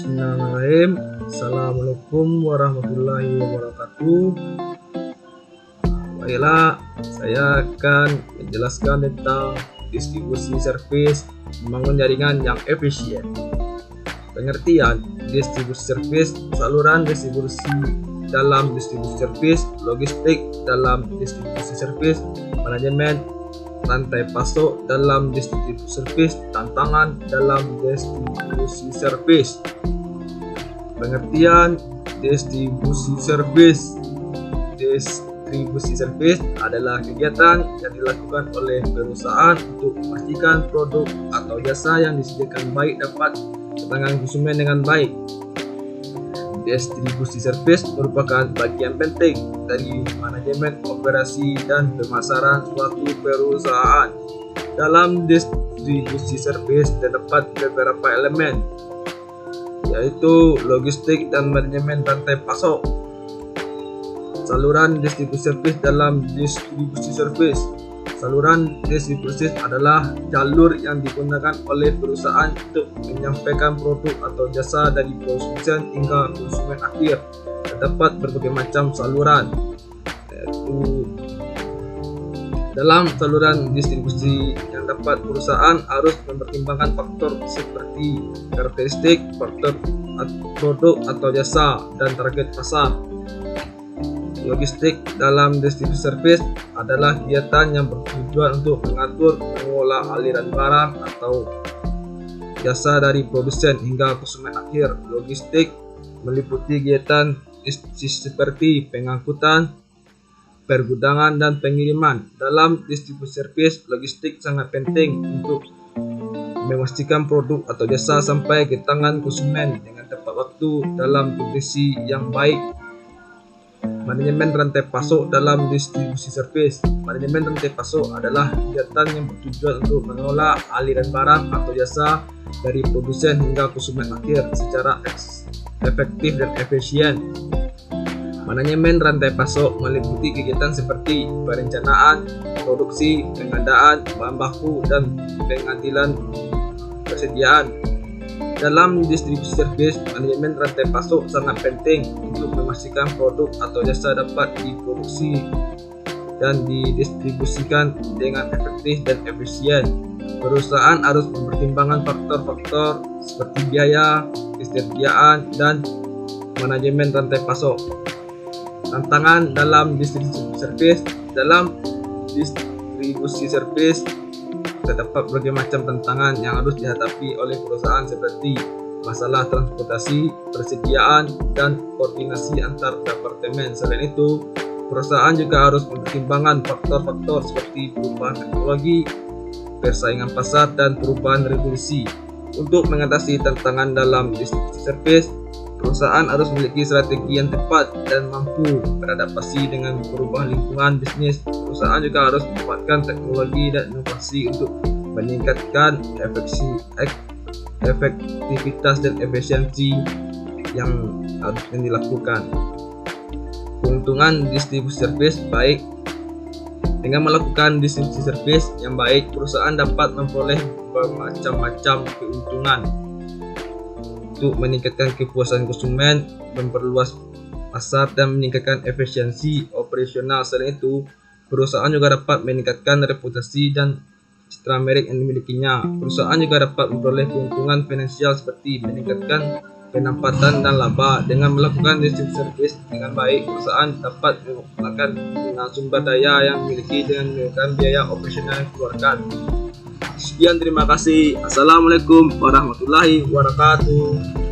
Bismillahirrahmanirrahim. Assalamualaikum warahmatullahi wabarakatuh. Baiklah, saya akan menjelaskan tentang distribusi servis membangun jaringan yang efisien. Pengertian distribusi servis: saluran distribusi dalam distribusi servis, logistik dalam distribusi servis, manajemen rantai pasok dalam distribusi servis, tantangan dalam distribusi servis. Pengertian distribusi servis: distribusi servis adalah kegiatan yang dilakukan oleh perusahaan untuk memastikan produk atau jasa yang disediakan baik dapat ke tangan konsumen dengan baik. Distribusi servis merupakan bagian penting dari manajemen operasi dan pemasaran suatu perusahaan. Dalam distribusi servis terdapat beberapa elemen, yaitu logistik dan manajemen rantai pasok. Saluran distribusi servis dalam distribusi servis. Saluran distribusi adalah jalur yang digunakan oleh perusahaan untuk menyampaikan produk atau jasa dari produsen hingga konsumen akhir. Terdapat berbagai macam saluran, yaitu dalam saluran distribusi yang dapat perusahaan harus mempertimbangkan faktor seperti karakteristik, faktor produk atau jasa, dan target pasar. Logistik dalam distribusi servis adalah kegiatan yang bertujuan untuk mengatur, mengelola aliran barang atau jasa dari produsen hingga konsumen akhir. Logistik meliputi kegiatan seperti pengangkutan, pergudangan, dan pengiriman. Dalam distribusi servis, logistik sangat penting untuk memastikan produk atau jasa sampai ke tangan konsumen dengan tepat waktu dalam kondisi yang baik. Manajemen rantai pasok dalam distribusi servis. Manajemen rantai pasok adalah kegiatan yang bertujuan untuk mengelola aliran barang atau jasa dari produsen hingga konsumen akhir secara efektif dan efisien. Manajemen rantai pasok meliputi kegiatan seperti perencanaan, produksi, pengadaan bahan baku, dan pengadilan persediaan. Dalam distribusi servis, manajemen rantai pasok sangat penting untuk memastikan produk atau jasa dapat diproduksi dan didistribusikan dengan efektif dan efisien. Perusahaan harus mempertimbangkan faktor-faktor seperti biaya, kesetiaan, dan manajemen rantai pasok. Tantangan dalam distribusi servis. Dalam distribusi servis terdapat berbagai macam tantangan yang harus dihadapi oleh perusahaan seperti masalah transportasi, persediaan, dan koordinasi antar departemen. Selain itu, perusahaan juga harus mempertimbangkan faktor-faktor seperti perubahan teknologi, persaingan pasar, dan perubahan regulasi. Untuk mengatasi tantangan dalam distribusi servis, perusahaan harus memiliki strategi yang tepat dan mampu beradaptasi dengan perubahan lingkungan bisnis. Perusahaan juga harus memanfaatkan teknologi dan inovasi untuk meningkatkan efektivitas dan efisiensi yang harusnya dilakukan. Keuntungan distribusi servis baik. Dengan melakukan distribusi servis yang baik, perusahaan dapat memperoleh bermacam-macam keuntungan untuk meningkatkan kepuasan konsumen, memperluas pasar, dan meningkatkan efisiensi operasional. Selain itu, perusahaan juga dapat meningkatkan reputasi dan citra merek yang dimilikinya. Perusahaan juga dapat memperoleh keuntungan finansial seperti meningkatkan pendapatan dan laba. Dengan melakukan distribusi servis dengan baik, perusahaan dapat menggunakan dengan sumber daya yang dimiliki dengan menggunakan biaya operasional yang dikeluarkan. Sekian, terima kasih. Assalamualaikum warahmatullahi wabarakatuh.